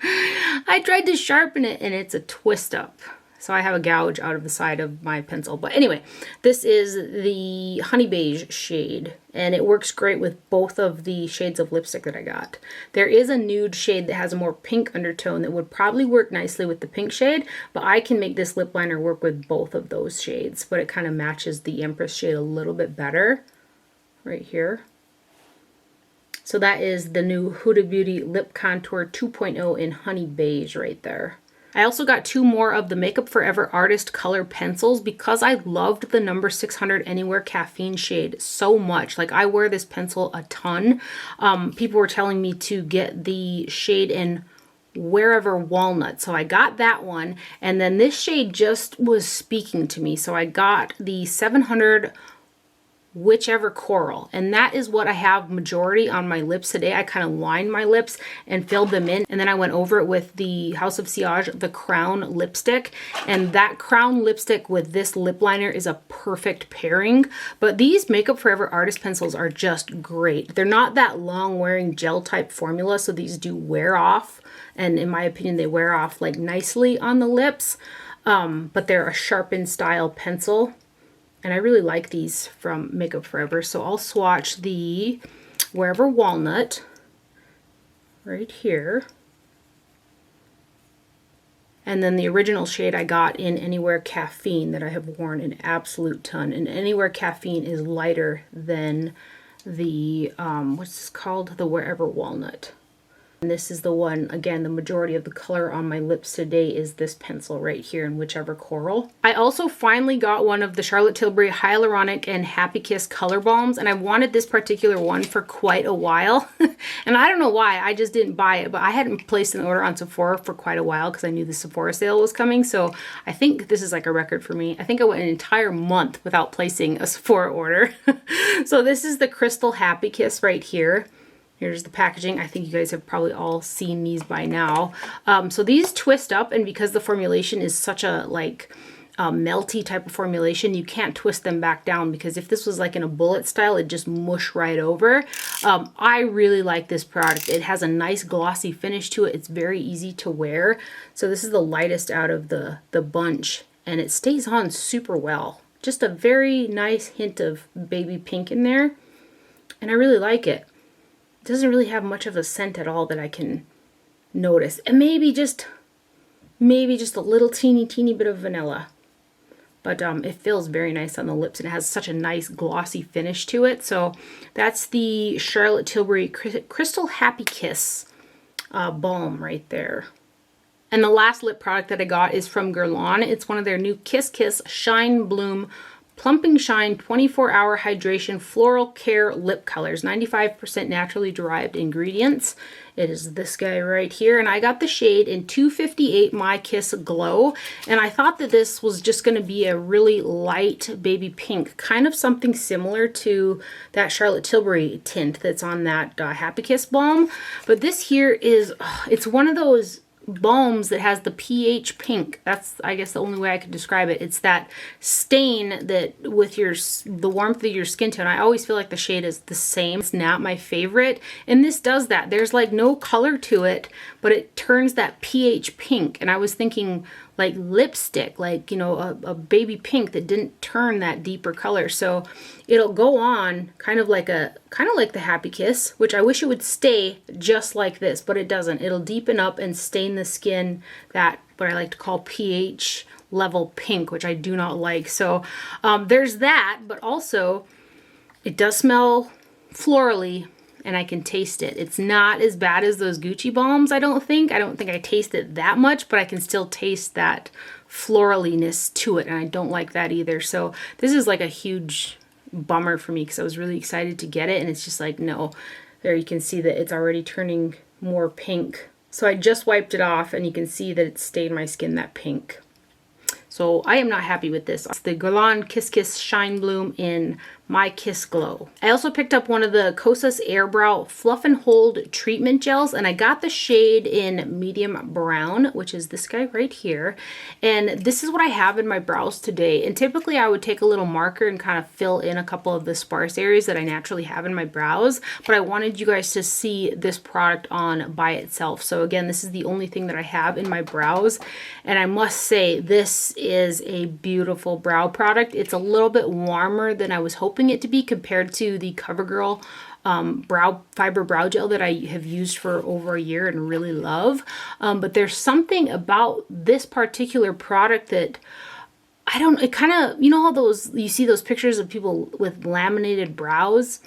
I tried to sharpen it and it's a twist up. So I have a gouge out of the side of my pencil. But anyway, this is the Honey Beige shade. And it works great with both of the shades of lipstick that I got. There is a nude shade that has a more pink undertone that would probably work nicely with the pink shade. But I can make this lip liner work with both of those shades. But it kind of matches the Empress shade a little bit better. Right here. So that is the new Huda Beauty Lip Contour 2.0 in Honey Beige right there. I also got 2 more of the Makeup Forever Artist Color Pencils because I loved the number 600 Anywhere Caffeine shade so much. Like, I wear this pencil a ton. People were telling me to get the shade in Wherever Walnut. So I got that one. And then this shade just was speaking to me. So I got the 700 Whichever Coral, and that is what I have majority on my lips today. I kind of lined my lips and filled them in, and then I went over it with the House of Sillage, the Crown lipstick, and that Crown lipstick with this lip liner is a perfect pairing. But these Makeup Forever Artist pencils are just great. They're not that long wearing gel type formula, so these do wear off, and in my opinion they wear off like nicely on the lips, but they're a sharpened style pencil. And I really like these from Makeup Forever. So I'll swatch the Wherever Walnut right here. And then the original shade I got in Anywhere Caffeine that I have worn an absolute ton. And Anywhere Caffeine is lighter than the, what's this called? The Wherever Walnut. And this is the one, again, the majority of the color on my lips today is this pencil right here in Whichever Coral. I also finally got one of the Charlotte Tilbury Hyaluronic and Happy Kiss color balms, and I wanted this particular one for quite a while. And I don't know why, I just didn't buy it, but I hadn't placed an order on Sephora for quite a while because I knew the Sephora sale was coming, so I think this is like a record for me. I think I went an entire month without placing a Sephora order. So this is the Crystal Happy Kiss right here. Here's the packaging. I think you guys have probably all seen these by now. So these twist up, and because the formulation is such a like melty type of formulation, you can't twist them back down, because if this was like in a bullet style, it'd just mush right over. I really like this product. It has a nice glossy finish to it. It's very easy to wear. So this is the lightest out of the bunch, and it stays on super well. Just a very nice hint of baby pink in there, and I really like it. It doesn't really have much of a scent at all that I can notice. And maybe just a little teeny bit of vanilla. But it feels very nice on the lips, and it has such a nice glossy finish to it. So that's the Charlotte Tilbury Crystal Happy Kiss balm right there. And the last lip product that I got is from Guerlain. It's one of their new Kiss Kiss Shine Bloom Plumping Shine 24-Hour Hydration Floral Care Lip Colors, 95% naturally derived ingredients. It is this guy right here, and I got the shade in 258 My Kiss Glow, and I thought that this was just going to be a really light baby pink, kind of something similar to that Charlotte Tilbury tint that's on that Happy Kiss balm. But this here is, it's one of those balms that has the pH pink. That's, I guess, the only way I could describe it. It's that stain that with the warmth of your skin tone. I always feel like the shade is the same. It's not my favorite, and this does that. There's like no color to it, but it turns that pH pink, and I was thinking like lipstick, like, you know, a baby pink that didn't turn that deeper color. So it'll go on kind of like the Happy Kiss, which I wish it would stay just like this, but it doesn't. It'll deepen up and stain the skin that what I like to call pH level pink, which I do not like. So there's that, but also it does smell florally, and I can taste it. It's not as bad as those Gucci balms, I don't think. I don't think I taste it that much, but I can still taste that floraliness to it, and I don't like that either. So this is like a huge bummer for me, because I was really excited to get it, and it's just like, no. There you can see that it's already turning more pink. So I just wiped it off, and you can see that it stayed my skin that pink. So I am not happy with this. It's the Guerlain Kiss Kiss Shine Bloom in My Kiss Glow. I also picked up one of the Kosas Airbrow Fluff and Hold Treatment Gels, and I got the shade in medium brown, which is this guy right here. And this is what I have in my brows today. And typically I would take a little marker and kind of fill in a couple of the sparse areas that I naturally have in my brows, but I wanted you guys to see this product on by itself. So again, this is the only thing that I have in my brows, and I must say this is a beautiful brow product. It's a little bit warmer than I was hoping it to be compared to the CoverGirl fiber brow gel that I have used for over a year and really love. But there's something about this particular product that it kind of, you know how you see those pictures of people with laminated brows?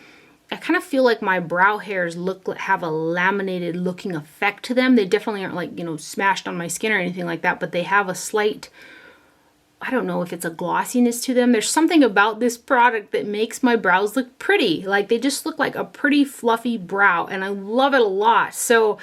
I kind of feel like my brow hairs have a laminated looking effect to them. They definitely aren't like, you know, smashed on my skin or anything like that, but they have a slight, I don't know if it's a glossiness to them. There's something about this product that makes my brows look pretty. Like they just look like a pretty fluffy brow, and I love it a lot. So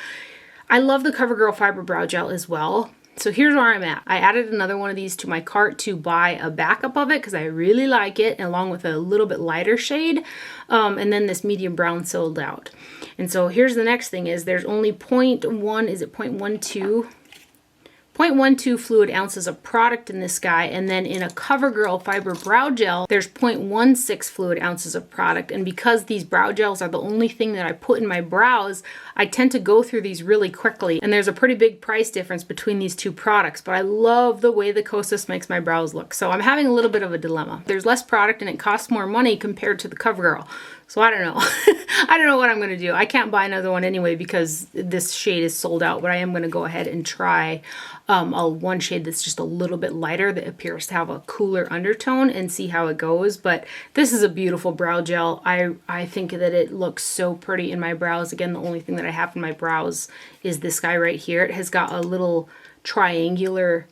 I love the CoverGirl Fiber Brow Gel as well. So here's where I'm at. I added another one of these to my cart to buy a backup of it because I really like it, along with a little bit lighter shade. And then this medium brown sold out. And so here's the next thing is there's only 0.12 fluid ounces of product in this guy, and then in a CoverGirl Fiber Brow Gel, there's 0.16 fluid ounces of product. And because these brow gels are the only thing that I put in my brows, I tend to go through these really quickly. And there's a pretty big price difference between these two products, but I love the way the Kosas makes my brows look. So I'm having a little bit of a dilemma. There's less product and it costs more money compared to the CoverGirl. So I don't know. I don't know what I'm going to do. I can't buy another one anyway because this shade is sold out, but I am going to go ahead and try one shade that's just a little bit lighter that appears to have a cooler undertone and see how it goes. But this is a beautiful brow gel. I think that it looks so pretty in my brows. Again, the only thing that I have in my brows is this guy right here. It has got a little triangular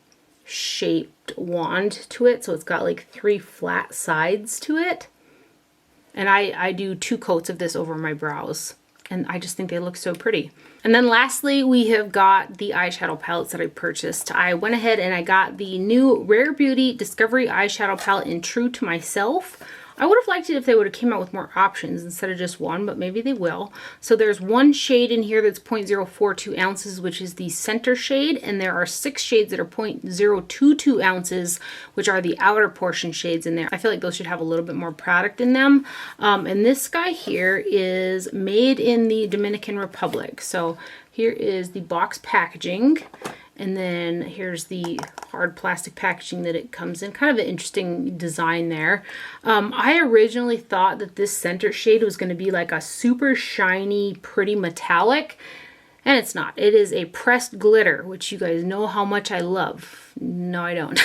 shaped wand to it. So it's got like 3 flat sides to it. And I do 2 coats of this over my brows, and I just think they look so pretty. And then lastly, we have got the eyeshadow palettes that I purchased. I went ahead and I got the new Rare Beauty Discovery Eyeshadow Palette in True to Myself. I would have liked it if they would have came out with more options instead of just one, but maybe they will. So there's one shade in here that's 0.042 ounces, which is the center shade, and there are 6 shades that are 0.022 ounces, which are the outer portion shades in there. I feel like those should have a little bit more product in them. And this guy here is made in the Dominican Republic. So here is the box packaging. And then here's the hard plastic packaging that it comes in. Kind of an interesting design there. I originally thought that this center shade was going to be like a super shiny, pretty metallic. And it's not. It is a pressed glitter, which you guys know how much I love. No, I don't.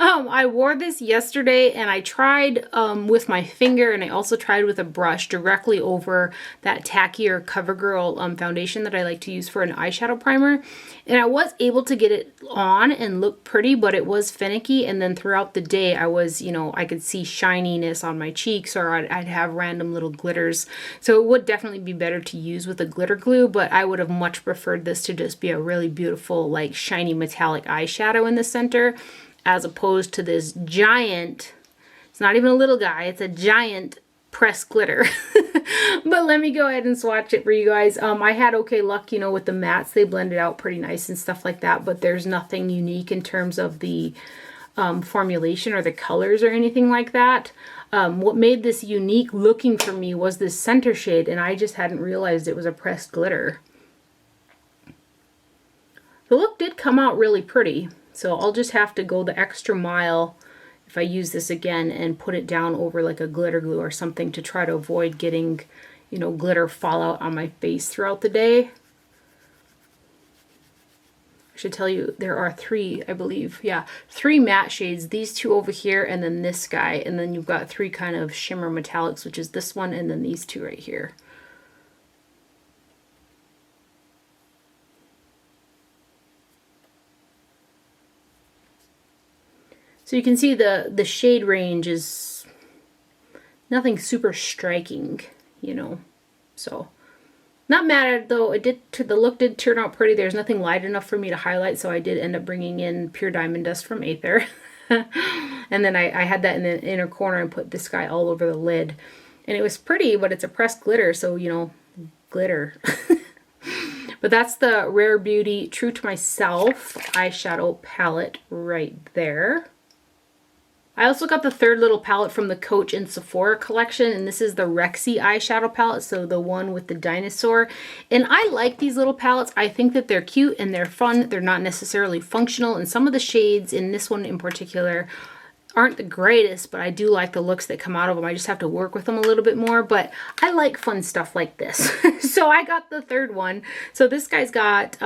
I wore this yesterday and I tried with my finger, and I also tried with a brush directly over that tackier CoverGirl foundation that I like to use for an eyeshadow primer. And I was able to get it on and look pretty, but it was finicky. And then throughout the day, I was, you know, I could see shininess on my cheeks, or I'd have random little glitters. So it would definitely be better to use with a glitter glue, but I would have much preferred this to just be a really beautiful, like shiny metallic eyeshadow in the center, as opposed to this giant, it's not even a little guy, it's a giant pressed glitter. But let me go ahead and swatch it for you guys. I had okay luck, you know, with the mattes. They blended out pretty nice and stuff like that, but there's nothing unique in terms of the formulation or the colors or anything like that. What made this unique looking for me was this center shade, and I just hadn't realized it was a pressed glitter. The look did come out really pretty, so I'll just have to go the extra mile if I use this again and put it down over like a glitter glue or something to try to avoid getting, you know, glitter fallout on my face throughout the day. I should tell you there are 3, I believe, yeah, 3 matte shades, these 2 over here and then this guy, and then you've got 3 kind of shimmer metallics, which is this one and then these 2 right here. So you can see the shade range is nothing super striking, you know. So Not mad at it though. The look did turn out pretty. There's nothing light enough for me to highlight, so I did end up bringing in Pure Diamond Dust from Aether. And then I had that in the inner corner and put this guy all over the lid. And it was pretty, but it's a pressed glitter, so, you know, glitter. But that's the Rare Beauty True to Myself eyeshadow palette right there. I also got the third little palette from the Coach and Sephora collection, and this is the Rexy eyeshadow palette, so the one with the dinosaur. And I like these little palettes. I think that they're cute and they're fun. They're not necessarily functional, and some of the shades in this one in particular aren't the greatest, but I do like the looks that come out of them. I just have to work with them a little bit more, but I like fun stuff like this. So I got the third one. So this guy's got 6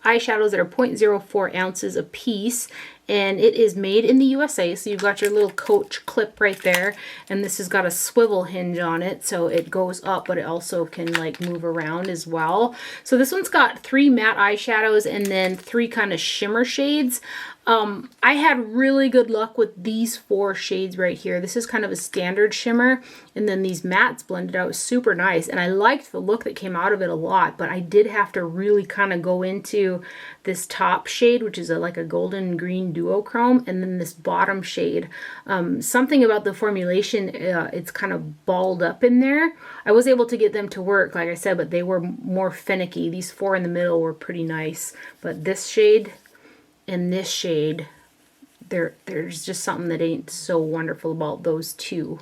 eyeshadows that are 0.04 ounces a piece, and it is made in the USA. So you've got your little Coach clip right there, and this has got a swivel hinge on it, so it goes up, but it also can like move around as well. So this one's got 3 matte eyeshadows and then 3 kind of shimmer shades. I had really good luck with these 4 shades right here. This is kind of a standard shimmer, and then these mattes blended out super nice, and I liked the look that came out of it a lot, but I did have to really kind of go into this top shade, which is like a golden green duochrome, and then this bottom shade. Something about the formulation, it's kind of balled up in there. I was able to get them to work, like I said, but they were more finicky. These 4 in the middle were pretty nice, but this shade and this shade, there's just something that ain't so wonderful about those 2.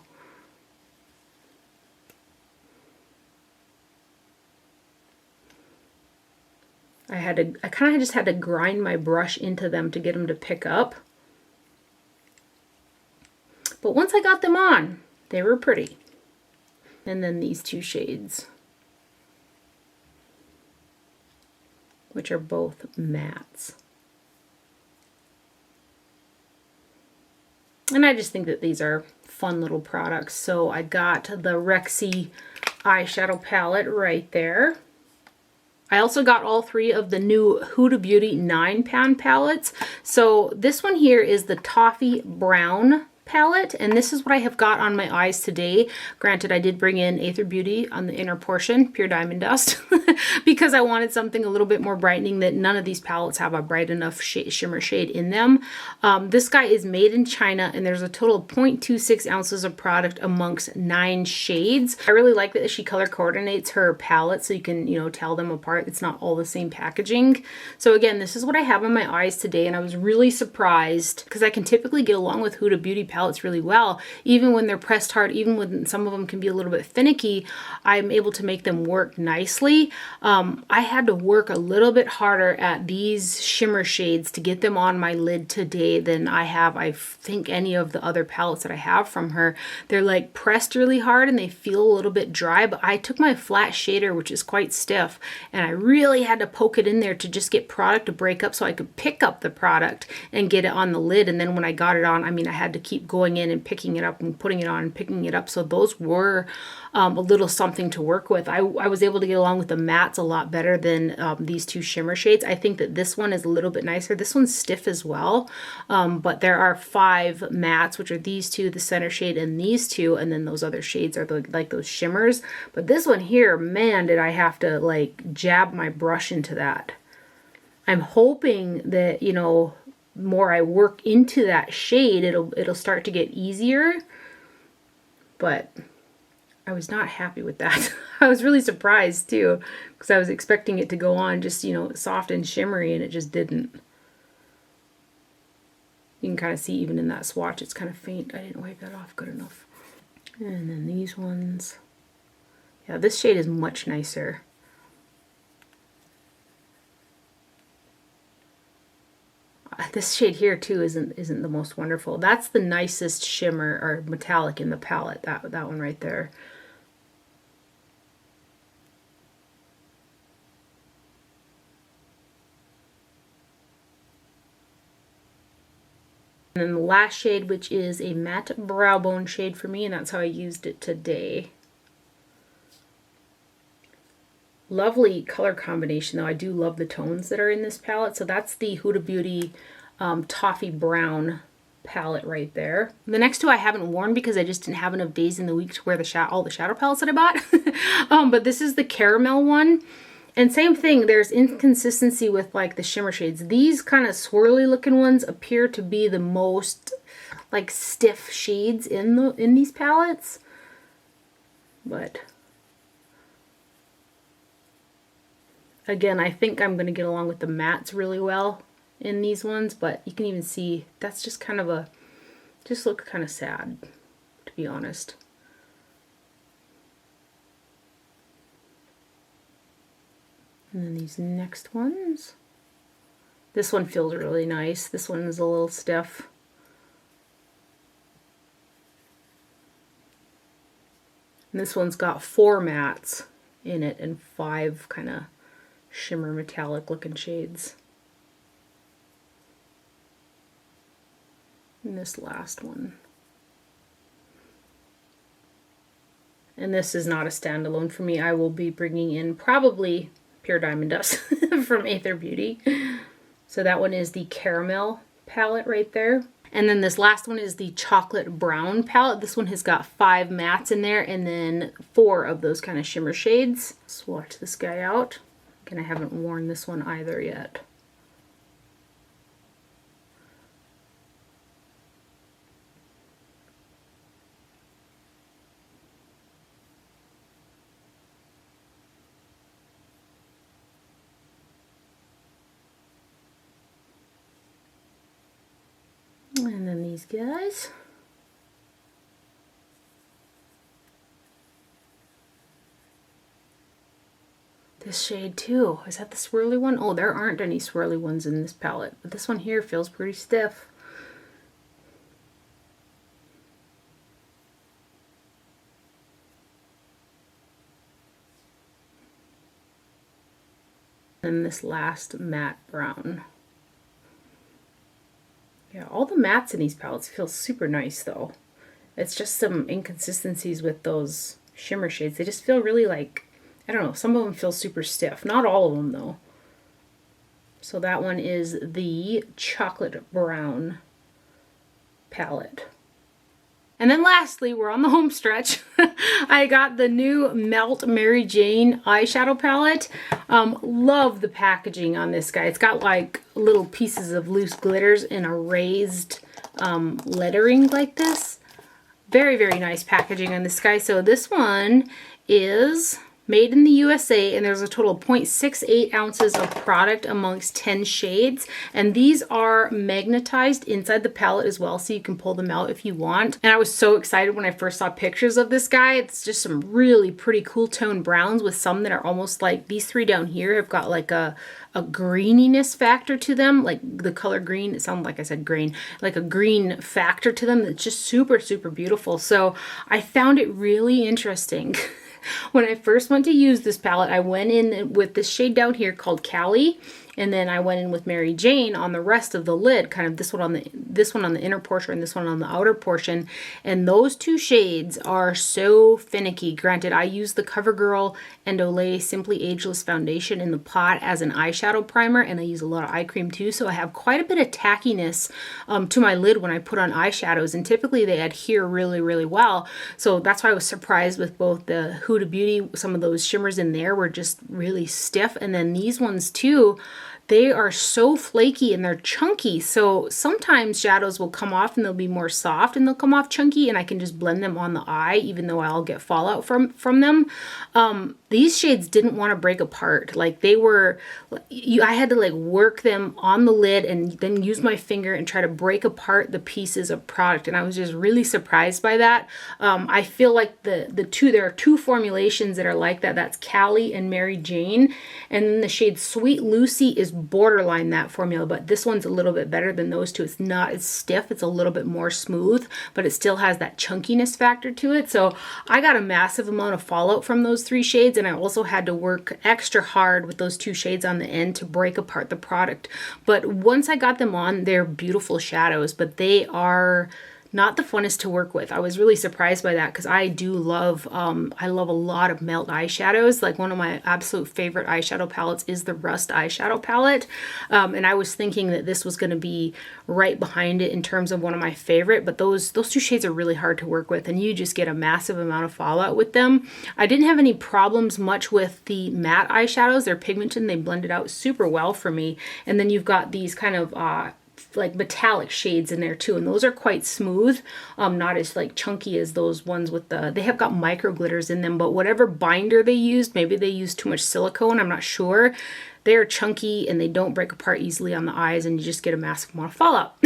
I kind of just had to grind my brush into them to get them to pick up. But once I got them on, they were pretty. And then these 2 shades, which are both mattes. And I just think that these are fun little products. So I got the Rexy eyeshadow palette right there. I also got all 3 of the new Huda Beauty 9-pan palettes. So this one here is the Toffee Brown palette, and this is what I have got on my eyes today. Granted, I did bring in Aether Beauty on the inner portion, Pure Diamond Dust, because I wanted something a little bit more brightening. That none of these palettes have a bright enough shimmer shade in them. This guy is made in China, and there's a total of 0.26 ounces of product amongst 9 shades. I really like that she color coordinates her palette so you can, you know, tell them apart. It's not all the same packaging. So again, this is what I have on my eyes today, and I was really surprised because I can typically get along with Huda Beauty palettes really well. Even when they're pressed hard, even when some of them can be a little bit finicky, I'm able to make them work nicely. I had to work a little bit harder at these shimmer shades to get them on my lid today than I have, I think, any of the other palettes that I have from her. They're like pressed really hard and they feel a little bit dry, but I took my flat shader, which is quite stiff, and I really had to poke it in there to just get product to break up so I could pick up the product and get it on the lid. And then when I got it on, I mean, I had to keep going in and picking it up and putting it on and picking it up. So those were a little something to work with. I was able to get along with the mattes a lot better than these 2 shimmer shades. I think that this one is a little bit nicer. This one's stiff as well, but there are 5 mattes, which are these 2, the center shade, and these 2, and then those other shades are like those shimmers. But this one here, man, did I have to like jab my brush into that. I'm hoping that, you know, more I work into that shade, it'll start to get easier, but I was not happy with that. I was really surprised too, because I was expecting it to go on just, you know, soft and shimmery, and it just didn't. You can kind of see even in that swatch, it's kind of faint. I didn't wipe that off good enough. And then these ones. Yeah, this shade is much nicer. This shade here too isn't the most wonderful. That's the nicest shimmer or metallic in the palette. That one right there. And then the last shade, which is a matte brow bone shade for me, and that's how I used it today. Lovely color combination though. I do love the tones that are in this palette. So that's the Huda Beauty Toffee Brown palette right there. The next two I haven't worn because I just didn't have enough days in the week to wear all the shadow palettes that I bought. But this is the caramel one. And same thing, there's inconsistency with like the shimmer shades. These kind of swirly looking ones appear to be the most like stiff shades in these palettes. But again, I think I'm going to get along with the mattes really well in these ones, but you can even see that's just kind of just look kind of sad, to be honest. And then these next ones. This one feels really nice. This one is a little stiff. And this one's got 4 mattes in it and 5 kind of shimmer metallic looking shades. And this last one. And this is not a standalone for me. I will be bringing in probably Pure Diamond Dust from Aether Beauty. So that one is the caramel palette right there. And then this last one is the chocolate brown palette. This one has got 5 mattes in there and then 4 of those kind of shimmer shades. Swatch this guy out. Again, I haven't worn this one either yet. And then these guys. This shade too. Is that the swirly one? Oh, there aren't any swirly ones in this palette, but this one here feels pretty stiff. And this last matte brown. Yeah, all the mattes in these palettes feel super nice though. It's just some inconsistencies with those shimmer shades. They just feel really like, I don't know, some of them feel super stiff. Not all of them though. So that one is the chocolate brown palette. And then lastly, we're on the home stretch. I got the new Melt Mary Jane eyeshadow palette. Love the packaging on this guy. It's got like little pieces of loose glitters in a raised lettering like this. Very, very nice packaging on this guy. So this one is made in the USA, and there's a total of 0.68 ounces of product amongst 10 shades. And these are magnetized inside the palette as well, so you can pull them out if you want. And I was so excited when I first saw pictures of this guy. It's just some really pretty cool tone browns with some that are almost like, these 3 down here have got like a greeniness factor to them, like the color green. It sounded like I said green, like a green factor to them that's just super, super beautiful. So I found it really interesting. When I first went to use this palette, I went in with this shade down here called Cali, and then I went in with Mary Jane on the rest of the lid, kind of this one on the inner portion and this one on the outer portion. And those 2 shades are so finicky. Granted, I use the CoverGirl and Olay Simply Ageless Foundation in the pot as an eyeshadow primer, and I use a lot of eye cream too, so I have quite a bit of tackiness to my lid when I put on eyeshadows, and typically they adhere really, really well. So that's why I was surprised with both the Huda Beauty. Some of those shimmers in there were just really stiff, and then these ones too, they are so flaky and they're chunky. So sometimes shadows will come off and they'll be more soft and they'll come off chunky, and I can just blend them on the eye even though I'll get fallout from them. These shades didn't want to break apart. Like they were, I had to like work them on the lid and then use my finger and try to break apart the pieces of product. And I was just really surprised by that. I feel like there are 2 formulations that are like that. That's Cali and Mary Jane. And then the shade Sweet Lucy is borderline that formula, but this one's a little bit better than those 2. It's not as stiff. It's a little bit more smooth, but it still has that chunkiness factor to it. So I got a massive amount of fallout from those 3 shades, and I also had to work extra hard with those 2 shades on the end to break apart the product. But once I got them on, they're beautiful shadows, but they are not the funnest to work with. I was really surprised by that because I do love, I love a lot of melt eyeshadows. Like one of my absolute favorite eyeshadow palettes is the Rust eyeshadow palette. And I was thinking that this was going to be right behind it in terms of one of my favorite, but those two shades are really hard to work with and you just get a massive amount of fallout with them. I didn't have any problems much with the matte eyeshadows. They're pigmented and they blended out super well for me. And then you've got these kind of like metallic shades in there too, and those are quite smooth, not as like chunky as those ones with the, they have got micro glitters in them, but whatever binder they used, maybe they used too much silicone, I'm not sure. They are chunky and they don't break apart easily on the eyes and you just get a massive amount of fallout.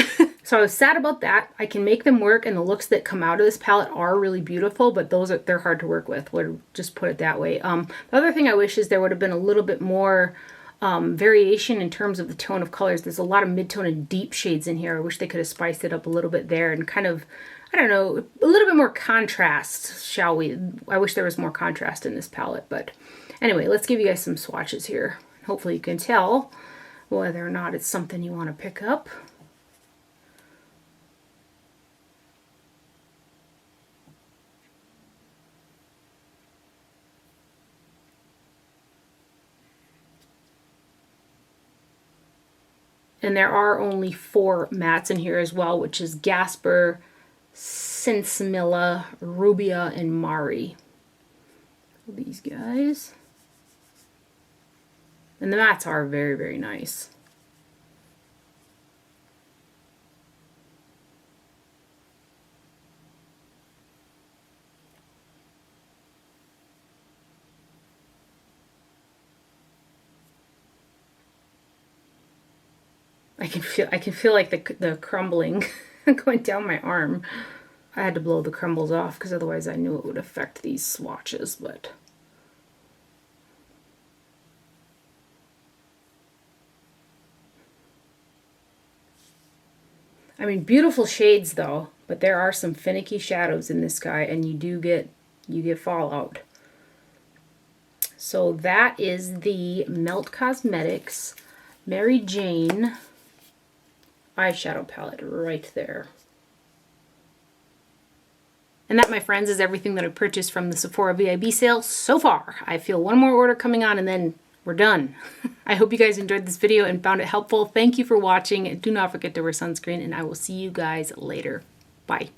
So I was sad about that. I can make them work and the looks that come out of this palette are really beautiful, but they're hard to work with, would just put it that way. The other thing I wish is there would have been a little bit more variation in terms of the tone of colors. There's a lot of mid-tone and deep shades in here. I wish they could have spiced it up a little bit there and kind of, I don't know, a little bit more contrast, shall we? I wish there was more contrast in this palette, but anyway, let's give you guys some swatches here. Hopefully you can tell whether or not it's something you want to pick up. And there are only 4 mattes in here as well, which is Gasper, Sensimilla, Rubia, and Mari. These guys. And the mattes are very, very nice. I can feel like the crumbling going down my arm. I had to blow the crumbles off because otherwise I knew it would affect these swatches, but I mean, beautiful shades though, but there are some finicky shadows in this guy and you get fallout. So that is the Melt Cosmetics Mary Jane eyeshadow palette right there. And that, my friends, is everything that I purchased from the Sephora VIB sale so far. I feel one more order coming on and then we're done. I hope you guys enjoyed this video and found it helpful. Thank you for watching. Do not forget to wear sunscreen and I will see you guys later. Bye.